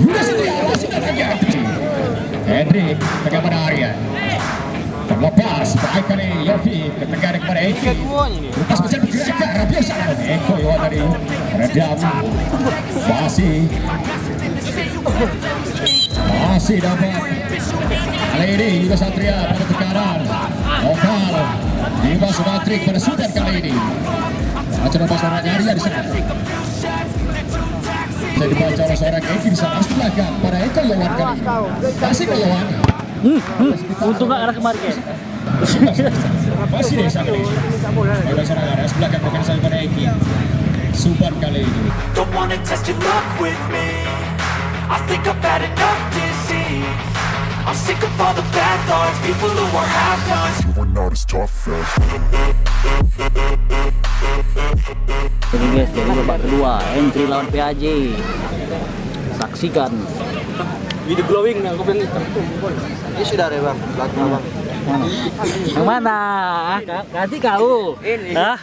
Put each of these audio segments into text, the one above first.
Sudah setia, masih datang Hendrik tengah pada Arya. Terlepas, baik kali Yofi ketegangan kepada Eki. Lepas mencari pergerakan, Rabiosa. Eko Iwan tadi redam. Masih dapat. Kali ini juga Satria pada tekanan. Oval Dimas Sumatri pada Sudan kali ini. Acara seorang Arya di sana. Saya dibaca oleh seorang Eki di sana. Harus belakang pada Eko Iwan kali ini. Kasih ke Iwan. Untung gak arah kemarin ya. Masih di sana. Ada seorang Arya sebelah kan bukan saya pada Eki. Suban kali ini. Don't wanna test your luck with me. I think I've had enough disease. I'm sick of all the bad thoughts, people who are half-nots. You are not as tough as Jadi guys, jadi babak kedua entry lawan PAJ. Saksikan. Video glowing yang aku bilang itu. Ini sudah ada bang, belakang bang. Yang mana? Kasih kau. Ini. Hah?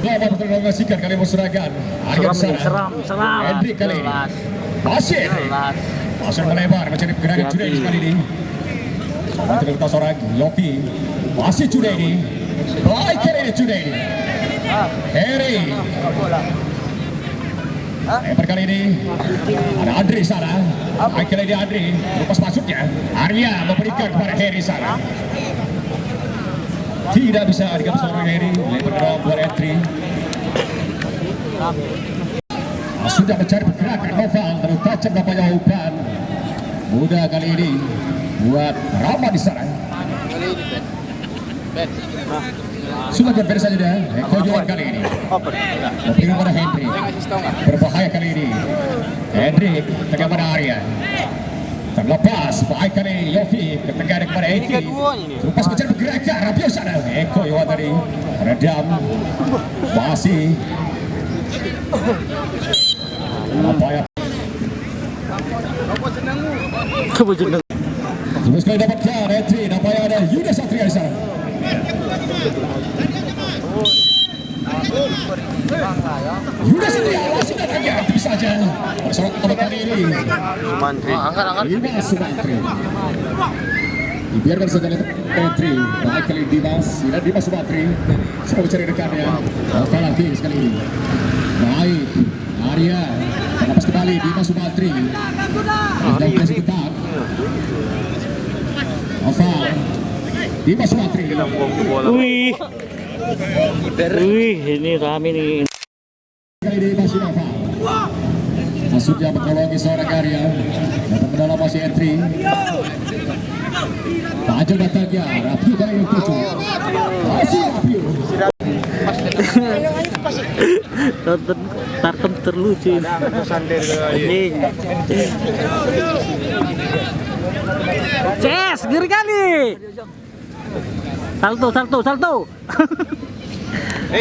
Lawan terkonversikan kali Musragan. Seram. Hendrik kali ini. Masih. Masih melebar mencari pergerakan Junaidi kali ini. Sama terletak seorang Yofi. Masih Junaidi. Baik kali ini Junaidi. Heri. Lebar kali ini. Ada Andri sana. Baik kali ini Andri. Lepas masuknya. Arya memberikan kepada Heri sana. Tidak bisa digambar seorang Heri. Lebar kedua buat entry. Sudah mencari pergerakan Noval. Terus tajam nampaknya umpan. Mudah kali ini buat Rama di sana. Sudah beres saja dah. Eko Johan kali ini. Memberikan pada Hendrik. Berbahaya kali ini. Hendrik tengah pada Arya. Terlepas, baik kali Yofi ketegangan kepada Eki. Lepas mencari pergerakan Rabiosa. Eko Johan tadi redam. Masih. Apa ya? Kebujukan. Terus kali dapatkan entry. Nampaknya ada Yuda Satria di sana. Yuda Satria masih datang ya. Itu saja. Bersama teman kali ini. Dimas Sumantri. Dibiarkan saja entry. Baik kali Dimas. Sudah Dimas Sumantri. Sudah mencari rekannya. Oke lagi sekali ini. Baik. Arya. Lepas kembali Dimas Sumantri. Dan kasih ketat. Oval. Dimas Sumantri. Wih, ini rame nih. Kali ini masih Oval. Masuknya mencolongi seorang Arya. Datang ke dalam masih entry. Tajam datangnya. Rapiu kali ini tujuh. Masih Rapiu. Tartem terlucu ini. Ces, ngeri kali. Salto.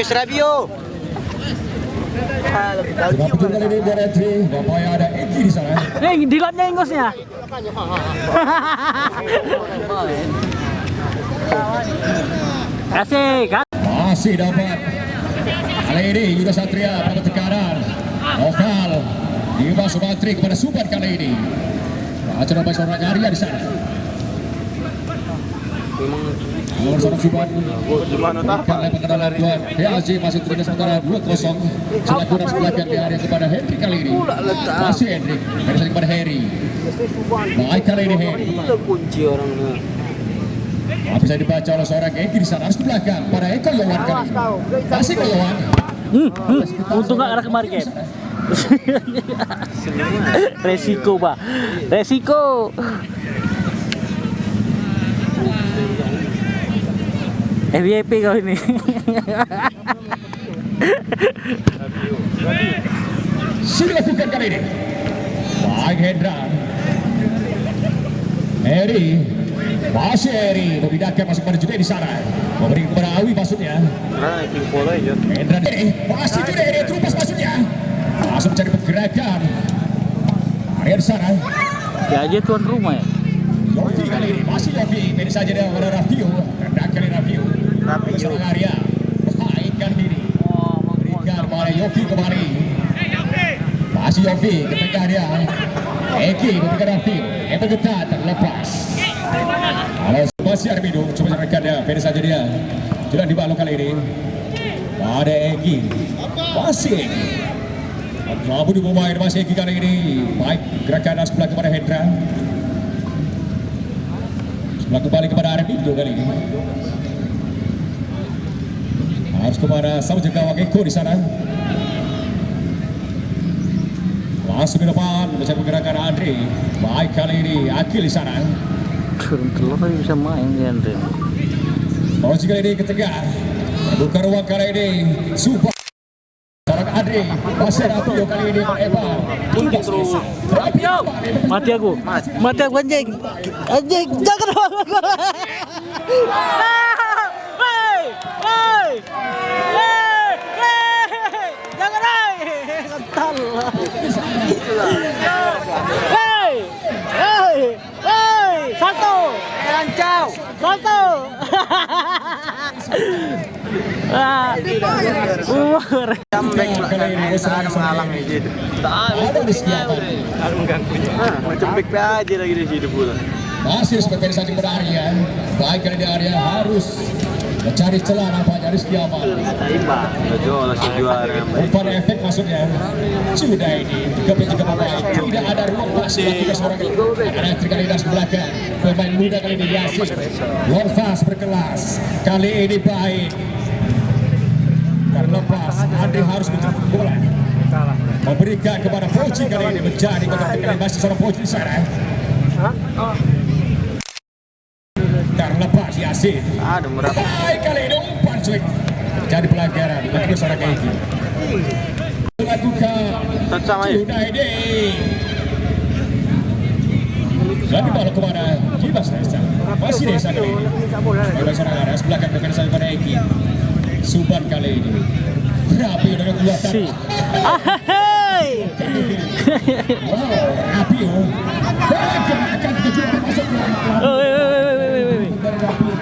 Serabio. Rapiu kali ini buat entry. Nampaknya ada Eki di sana. Di lotnya ingosnya. Kasih. Masih dapat. Kali ini Yuda Satria pada tekanan. Oval Dimas Sumantri kepada Suban kali ini. Acara bahasa seorang Arya di sana. Nomor seorang Suban. Karena pengenalan dua PLJ masih terus sementara 2-0. Selaturan sebelahkan di area kepada Hendrik kali ini. Masih Hendrik. Dari sana kepada Heri. Baik kali ini Heri. Kunci orangnya. Bisa dibaca oleh seorang Eki di sana. Harus ke belakang pada Eko Yohan kali ini. Kasih ke Yohan. Untung gak arah kemarin game. Resiko pak. Resiko. FYP kau ini. Sudah lakukan kali ini. Baik Hendra. Heri. Masih Heri. Memindahkan masuk pada Junaidi di sana. Memberi kepada Awi maksudnya. Hendra ini. Masih Junaidi. Terupas maksudnya. Langsung mencari pergerakan. Arya di sana. Ya aja tuan rumah ya. Yofi kali ini. Masih Yofi. Ini saja dia pada Rafiu. Hendak kali Rafiu. Serang area. Mainkan diri. Berikan kepada Yofi kembali. Masih Yofi ke tengah dia. Eki memberikan Rafiu. Bergetar terlepas. Kalau masih Armido coba serangkan dia. Ini saja dia. Sudah dibalu kali ini. Ada Eki. Masih Eki. Rabu di pemain masih Eki kali ini. Baik gerakan sebelah kepada Hendra. Sebelah kembali kepada Armido kali ini. Harus kepada sama gawang Eko di sana. Langsung di depan mencoba gerakan Andre. Baik kali ini Akil di sana. Turun telur bisa main ya Andre. Kalau kali ini ketiga. Buka ruang kali ini. Super. Seorang Andre. Masih Rapio kali ini Pak Eva. Punting terus. Rapio. Mati aku anjing jangan Comeback kali ini serangan menghalang gitu. Ada di setiapan. Macam back aja lagi di situ pula. Masih sebagai saja kepada Arya. Baik kali ini Arya harus mencari celah nampaknya Rizky Amal. Imbang. Langsung juara. Umpan efek maksudnya. Sudah ini juga pemain. Tidak ada ruang masih tiga seorang. Ada kali ini dari belakang. Pemain muda kali ini Yasin. Lorfas berkelas. Kali ini baik. Terlepas. Andre harus menjemput bola. Memberikan kepada Poci kali ini menjadi kali masih seorang Poci di sana. Terlepas Yasin. Aduh murah. Baik kali ini umpan cuy. Jadi pelanggaran bagi seorang Eki. Lakukan. Sama ya. Sudah ini. Lalu bola kemana? Kibas Desa. Masih Desa kali ini. Bagi seorang Aras belakang depan saya pada Eki. Suban kali ini. Rapi dengan kuatan. Rapi. Akan kejuaraan masuk.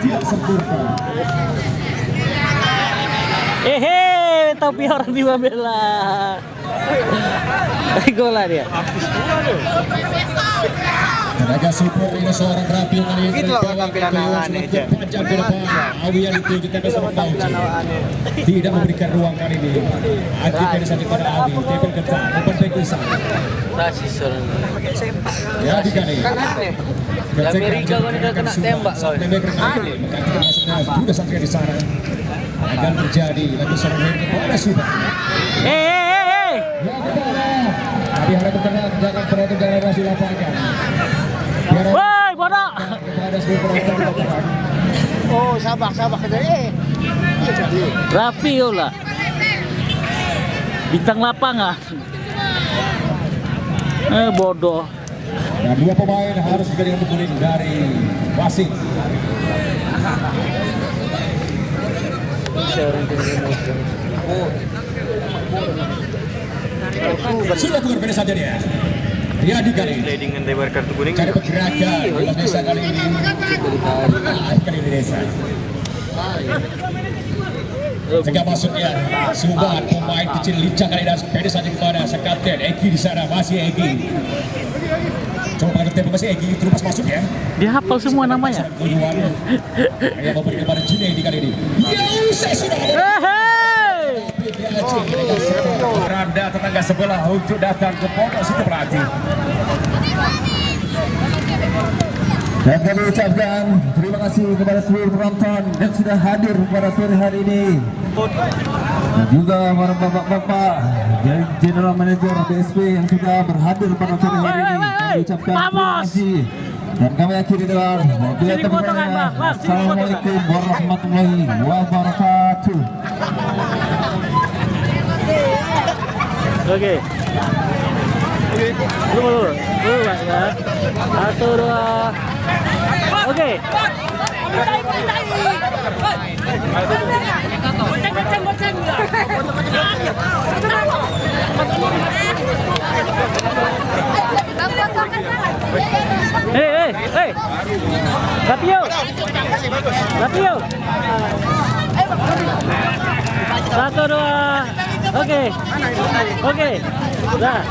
Tidak sempurna. Tapi orang di Mabela. Gola dia. Tenaga super ini seorang Rapi kali ini. Itu loh tampilan awannya aja. Panjang ke depan. Awi yang ditunjukkan ke seorang Pauci. Tidak memberikan ruang kali ini. Aktif dari saja pada Awi. Tepel ketat. Umpan baik bisa. Rasis orang. Ya di kali. Amerika kan udah kena tembak soalnya. Sudah sampai di sana. Akan terjadi lagi seorang Henry kepada Suba. Tapi harap tenang, jangan terlalu generasi lapangan. Woi, bodoh. Kepada Suba lapangan. Oh, sabak aja. Rapi lah. Bintang lapangan. Bodoh. Dan dua pemain harus diberikan kuning dari wasit. Sudah tukar beda saja dia. Riyadi kali ini. Dengan lebar kartu kuning. Cari pergerakan di Desa kali ini. Kali ini Desa. Jika masuknya Suban pemain kecil lincah kali ini sepeda saja kepada sang kapten Eki di sana masih Eki. Coba pada tempo masih Eki terus masuk ya. Dia hafal semua namanya. Yang memberi kepada Junaidi kali ini. Saya sudah. Randa tetangga sebelah untuk datang ke Pondok Siti Melati. Dan kami ucapkan terima kasih kepada seluruh penonton yang sudah hadir pada sore hari ini. Dan juga para bapak-bapak dari General Manager BSP yang sudah berhadir pada sore hari ini. Kami ucapkan terima kasih. Dan kami akhiri dengan Assalamualaikum warahmatullahi wabarakatuh. Oke. Dulu ya. 1, 2. Oke. Hei. Rapio. Rapio. 1, 2. Oke. Oke. Dah.